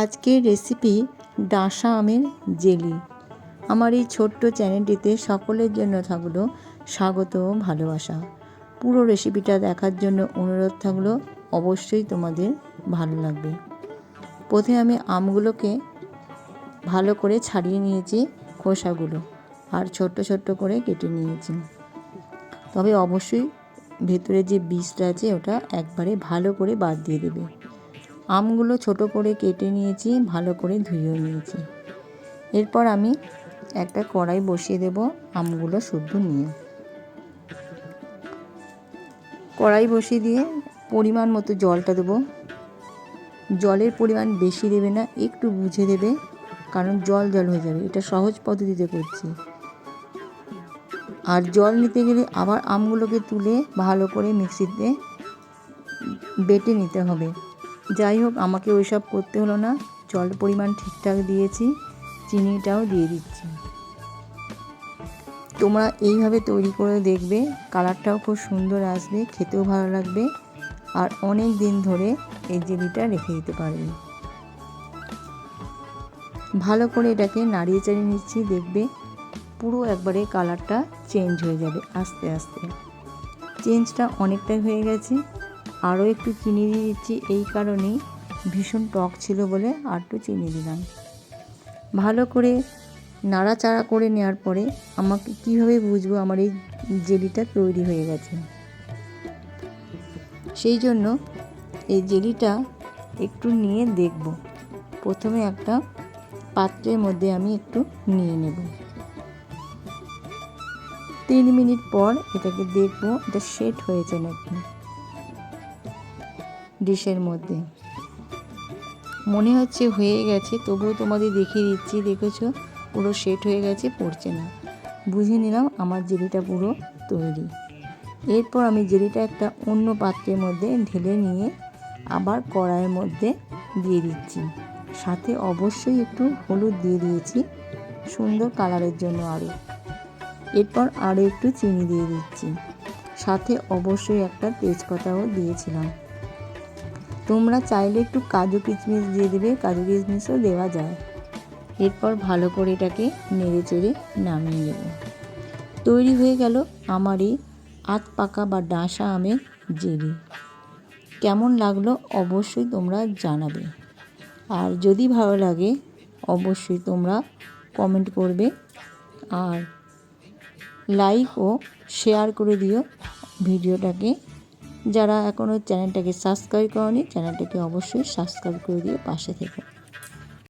আজকের রেসিপি ডাঁশা আমের জেলি। আমার এই ছোট্ট চ্যানেলটিতে সকলের জন্য থাকলো স্বাগত ও ভালোবাসা। পুরো রেসিপিটা দেখার জন্য অনুরোধ থাকলো, অবশ্যই তোমাদের ভালো লাগবে। প্রথমে আমি আমগুলোকে ভালো করে ছাড়িয়ে নিয়েছি, খোসাগুলো আর ছোট্ট ছোট্ট করে কেটে নিয়েছি। তবে অবশ্যই ভেতরে যে বীজটা আছে ওটা একবারে ভালো করে বাদ দিয়ে দেবে। আমগুলো ছোট করে কেটে নিয়েছি, ভালো করে ধুয়ে নিয়েছি। এরপর আমি একটা কড়াই বসিয়ে দেব আমগুলো শুদ্ধ নিয়ে। কড়াই বসিয়ে দিয়ে পরিমাণ মতো জলটা দেবো। জলের পরিমাণ বেশি দেবে না, একটু বুঝে দেবে, কারণ জল জল হয়ে যাবে। এটা সহজ পদ্ধতিতে করছি। আর জল নিতে গেলে আবার আমগুলোকে তুলে ভালো করে মিক্সিতে বেটে নিতে হবে। যাই হোক, আমাকে ওইসব করতে হলো না, জল পরিমাণ ঠিকঠাক দিয়েছি, চিনিটাও দিয়ে দিচ্ছি। তোমরা এইভাবে তৈরি করে দেখবে, কালারটাও খুব সুন্দর আসবে, খেতেও ভালো লাগবে, আর অনেক দিন ধরে এই জেলিটা রেখে দিতে পারবে। ভালো করে এটাকে নাড়িয়ে চাড়িয়ে নিচ্ছি, দেখবে পুরো একবারে কালারটা চেঞ্জ হয়ে যাবে আস্তে আস্তে। চেঞ্জটা অনেকটাই হয়ে গেছে। আরও একটু চিনি দিয়ে দিচ্ছি, এই কারণেই ভীষণ টক ছিল বলে আর একটু চিনি দিলাম। ভালো করে নাড়াচাড়া করে নেওয়ার পরে আমাকে কীভাবে বুঝবো আমার এই জেলিটা তৈরি হয়ে গেছে? সেই জন্য এই জেলিটা একটু নিয়ে দেখব। প্রথমে একটা পাত্রের মধ্যে আমি একটু নিয়ে নেব। 3 মিনিট পর এটাকে দেখবো এটা সেট হয়েছে নাকি। ডিশের মধ্যে মনে হচ্ছে হয়ে গেছে, তবুও তোমাদের দেখিয়ে দিচ্ছি। দেখেছো পুরো সেট হয়ে গেছে, পড়ছে না। বুঝে নিলাম আমার জেলিটা পুরো তৈরি। এরপর আমি জেলিটা একটা অন্য পাত্রের মধ্যে ঢেলে নিয়ে আবার কড়াইয়ের মধ্যে দিয়ে দিচ্ছি। সাথে অবশ্যই একটু হলুদ দিয়ে দিয়েছি সুন্দর কালারের জন্য আরও। এরপর আরও একটু চিনি দিয়ে দিচ্ছি, সাথে অবশ্যই একটা তেজপাতাও দিয়েছিলাম। তোমরা চাইলে একটু কাজু কিশমিশ দিয়ে দেবে, কাজু কিশমিশও দেওয়া যায়। এরপর ভালো করে এটাকে নেড়ে চেড়ে নামিয়ে নেব। তৈরি হয়ে গেল আমার এই আধ পাকা বা ডাঁশা আমের জেলি। কেমন লাগলো অবশ্যই তোমরা জানাবে। আর যদি ভালো লাগে অবশ্যই তোমরা কমেন্ট করবে, আর লাইক ও শেয়ার করে দিও ভিডিওটাকে। যারা এখনও চ্যানেলটাকে সাবস্ক্রাইব করোনি, চ্যানেলটাকে অবশ্যই সাবস্ক্রাইব করে দিয়ে পাশে থেকো।